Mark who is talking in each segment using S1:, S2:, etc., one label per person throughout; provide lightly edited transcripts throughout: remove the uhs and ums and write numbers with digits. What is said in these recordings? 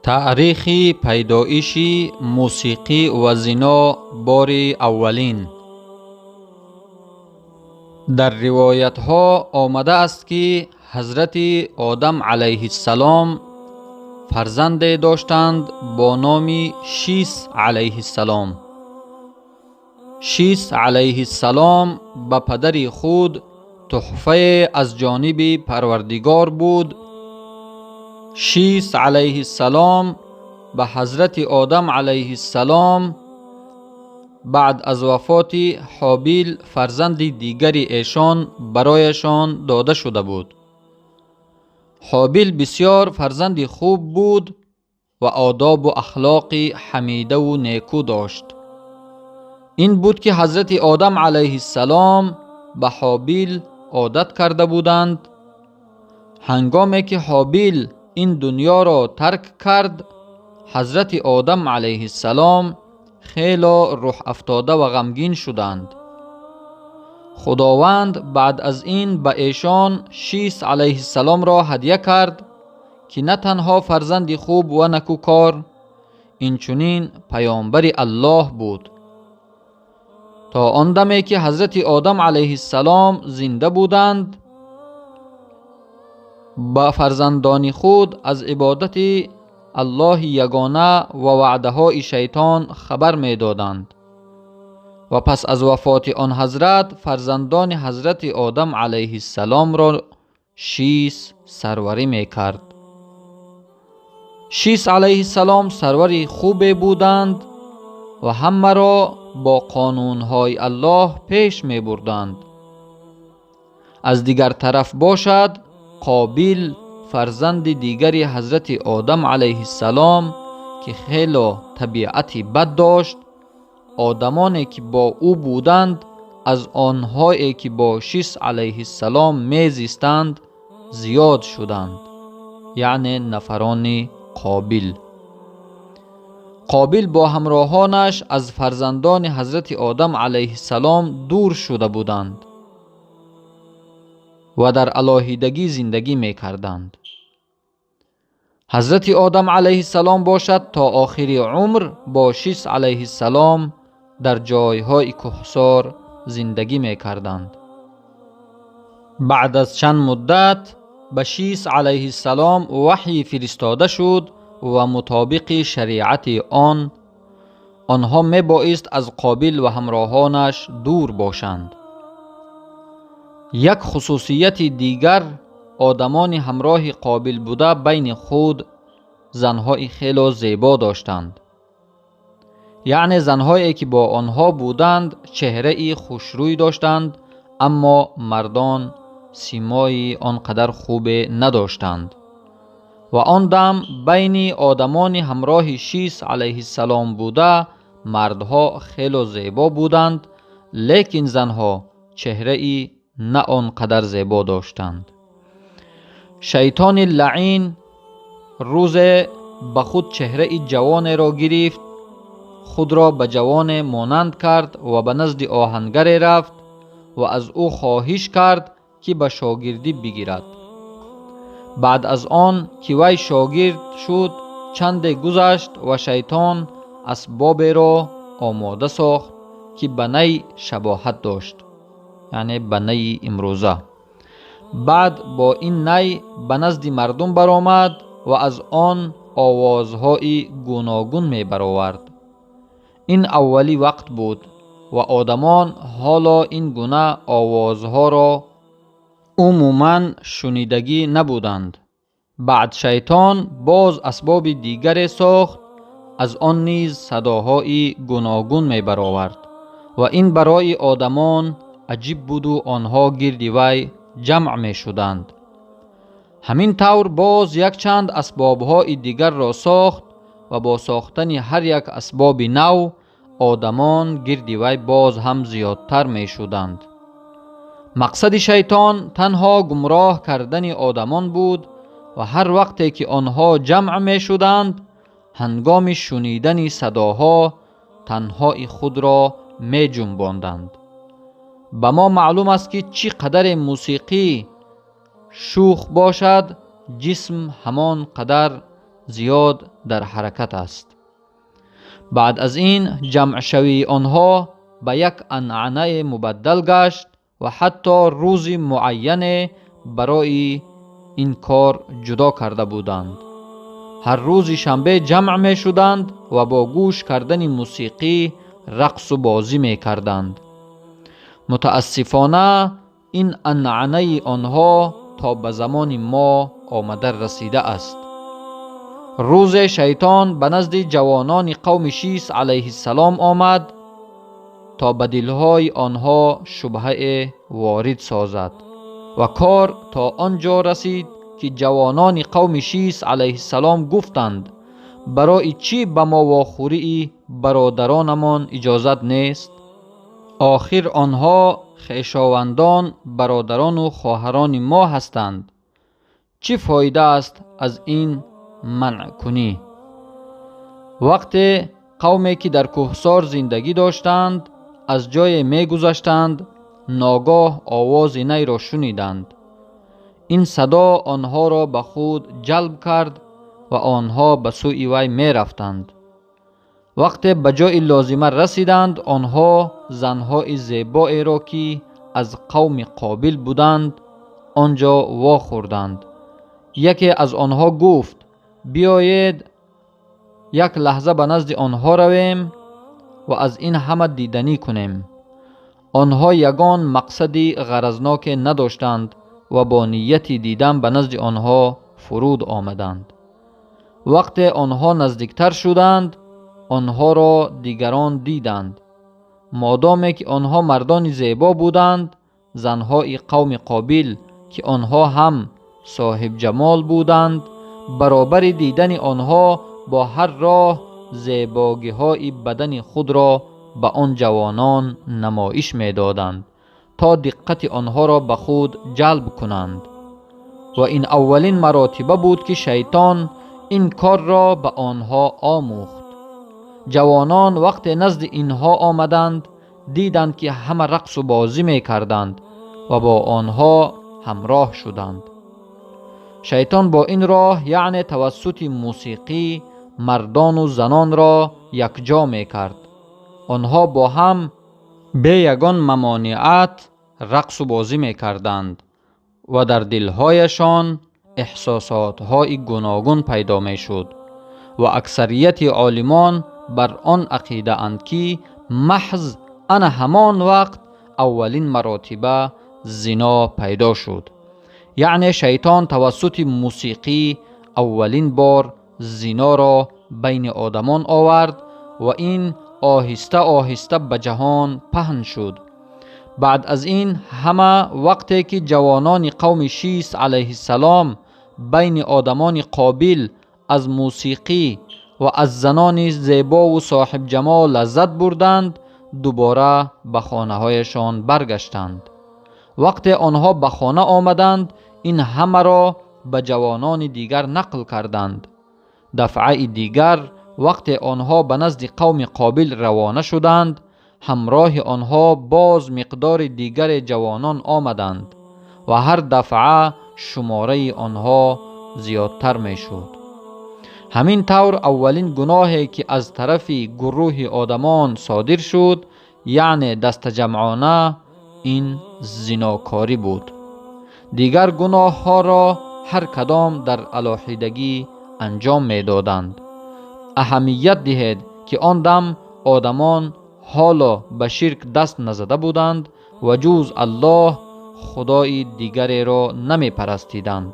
S1: تاریخ پیدایش موسیقی و زنا بار اولین. در روایت ها آمده است که حضرت آدم علیه السلام فرزند داشتند با نام شیث علیه السلام. شیث علیه السلام به پدر خود تحفه از جانب پروردگار بود. شیث علیه السلام به حضرت آدم علیه السلام بعد از وفات حابیل فرزند دیگری ایشان برایشان داده شده بود. حابیل بسیار فرزند خوب بود و آداب و اخلاق حمیده و نیکو داشت. این بود که حضرت آدم علیه السلام به حابیل عادت کرده بودند. هنگامی که حابیل این دنیا را ترک کرد، حضرت آدم علیه السلام خیلی روح افتاده و غمگین شدند. خداوند بعد از این به ایشان شیث علیه السلام را هدیه کرد که نه تنها فرزند خوب و نکوکار، اینچنین پیامبر الله بود. تا آن دمی که حضرت آدم علیه السلام زنده بودند، با فرزندان خود از عبادت الله یگانه و وعده های شیطان خبر می دادند و پس از وفات آن حضرت فرزندان حضرت آدم علیه السلام را شیث سروری می کرد. شیث علیه السلام سروری خوب بودند و همه را با قانونهای الله پیش می بردند. از دیگر طرف باشد قابیل فرزند دیگری حضرت آدم علیه السلام که خیلی طبیعتی بد داشت، آدمانی که با او بودند از آنهایی که با شیث علیه السلام میزیستند زیاد شدند، یعنی نفران قابیل. قابیل با همراهانش از فرزندان حضرت آدم علیه السلام دور شده بودند و در علاهیدگی زندگی می کردند. حضرت آدم علیه السلام باشد تا آخر عمر با شیث علیه السلام در جایهای کهسار زندگی می کردند. بعد از چند مدت به شیث علیه السلام وحی فرستاده شد و مطابق شریعت آنها می بایست از قابیل و همراهانش دور باشند. یک خصوصیت دیگر آدمان همراه قابیل بوده بین خود زنهای خیلی زیبا داشتند. یعنی زنهایی که با آنها بودند چهره خوشروی داشتند، اما مردان سیمای آنقدر خوب نداشتند. و آن دم بین آدمان همراه شیث علیه السلام بوده مردها خیلی زیبا بودند، لیکن زنها چهره نه آنقدر زیبا داشتند. شیطان لعین روز به خود چهره جوان را گرفت، خود را به جوان مانند کرد و به نزد آهنگر رفت و از او خواهش کرد که به شاگردی بگیرد. بعد از آن که وی شاگرد شد چند گذشت و شیطان اسباب را آماده ساخت که به نی شباهت داشت، یعنی به نی امروزه. بعد با این نی به نزد مردم برآمد و از آن آوازهای گوناگون می برآورد. این اولی وقت بود و آدمان حالا این گونه آوازها را عموماً شنیدگی نبودند. بعد شیطان باز اسباب دیگر ساخت، از آن نیز صداهای گوناگون می برآورد و این برای آدمان عجیب بود و آنها گرد وی جمع می شدند. همین طور باز یک چند اسبابهای دیگر را ساخت و با ساختن هر یک اسباب نو آدمان گرد وی باز هم زیادتر می شدند. مقصد شیطان تنها گمراه کردن آدمان بود و هر وقتی که آنها جمع می شدند هنگام شنیدن صداها تنهای خود را می جنباندند. به ما معلوم است که چی قدر موسیقی شوخ باشد جسم همان قدر زیاد در حرکت است. بعد از این جمع شوی آنها به یک عنعنه مبدل گشت و حتی روزی معین برای این کار جدا کرده بودند. هر روز شنبه جمع می شدند و با گوش کردن موسیقی رقص و بازی می کردند. متاسفانه این عنعنه آنها تا به زمان ما آمده رسیده است. روز شیطان به نزد جوانان قوم شیث علیه السلام آمد تا به دلهای آنها شبهه وارد سازد و کار تا آنجا رسید که جوانان قوم شیث علیه السلام گفتند برای چی به ما واخوری برادرانمان اجازت نیست؟ آخر آنها خویشاوندان، برادران و خواهران ما هستند. چه فایده است از این منع کنی؟ وقتی قومی که در کوهسار زندگی داشتند از جای می گذشتند، ناگاه آواز نی را شنیدند. این صدا آنها را به خود جلب کرد و آنها به سوی وی می رفتند. وقتی به جای لازمه رسیدند، آنها زنهای زیبایی را که از قوم قابل بودند آنجا واخوردند. یکی از آنها گفت بیایید یک لحظه به نزد آنها رویم و از این همه دیدنی کنیم. آنها یگان مقصدی غرضناک نداشتند و با نیت دیدن به نزد آنها فرود آمدند. وقتی آنها نزدیکتر شدند آنها را دیگران دیدند. مادامی که آنها مردان زیبا بودند، زنهای قوم قابل که آنها هم صاحب جمال بودند برابر دیدن آنها با هر راه زیباگی های بدن خود را به آن جوانان نمایش می دادند تا دقت آنها را به خود جلب کنند. و این اولین مراتبه بود که شیطان این کار را به آنها آموخت. جوانان وقتی نزد اینها آمدند دیدند که همه رقص و بازی می کردند و با آنها همراه شدند. شیطان با این راه یعنی توسط موسیقی مردان و زنان را یکجا می کرد. آنها با هم به یگان ممانعت رقص و بازی می کردند و در دلهایشان احساساتهای گوناگون پیدا می شد و اکثریت عالمان بر آن عقیده اند که محض ان همان وقت اولین مراتبه زنا پیدا شد. یعنی شیطان توسط موسیقی اولین بار زنا را بین آدمان آورد و این آهسته آهسته به جهان پهن شد. بعد از این همه وقتی که جوانان قوم شیث علیه السلام بین آدمان قابل از موسیقی و از زنان زیبا و صاحب جمال لذت بردند، دوباره به خانه هایشان برگشتند. وقتی آنها به خانه آمدند این همه را به جوانان دیگر نقل کردند. دفعه دیگر وقتی آنها به نزد قوم قابل روانه شدند همراه آنها باز مقدار دیگر جوانان آمدند و هر دفعه شماره آنها زیادتر می شد. همین طور اولین گناهی که از طرف گروه آدمان صادر شد یعنی دست جمعانه این زناکاری بود. دیگر گناه ها را هر کدام در علاحدگی انجام می دادند. اهمیت دهید که آن دم آدمان حالا به شرک دست نزده بودند و جز الله خدای دیگری را نمی پرستیدند.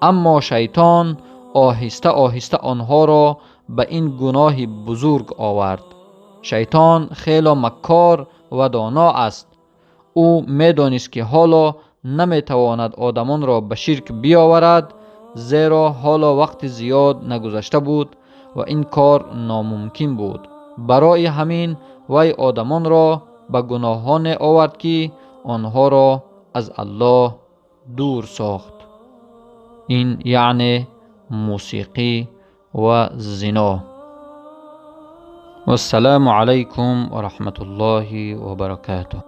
S1: اما شیطان آهسته آهسته آنها را به این گناه بزرگ آورد. شیطان خیلی مکار و دانا است. او می دانست که حالا نمی تواند آدمان را به شرک بیاورد، زیرا حالا وقت زیاد نگذشته بود و این کار ناممکن بود. برای همین وی آدمان را به گناهان آورد که آنها را از الله دور ساخت. این یعنی موسیقی و زنا. والسلام علیکم و رحمت الله و برکاته.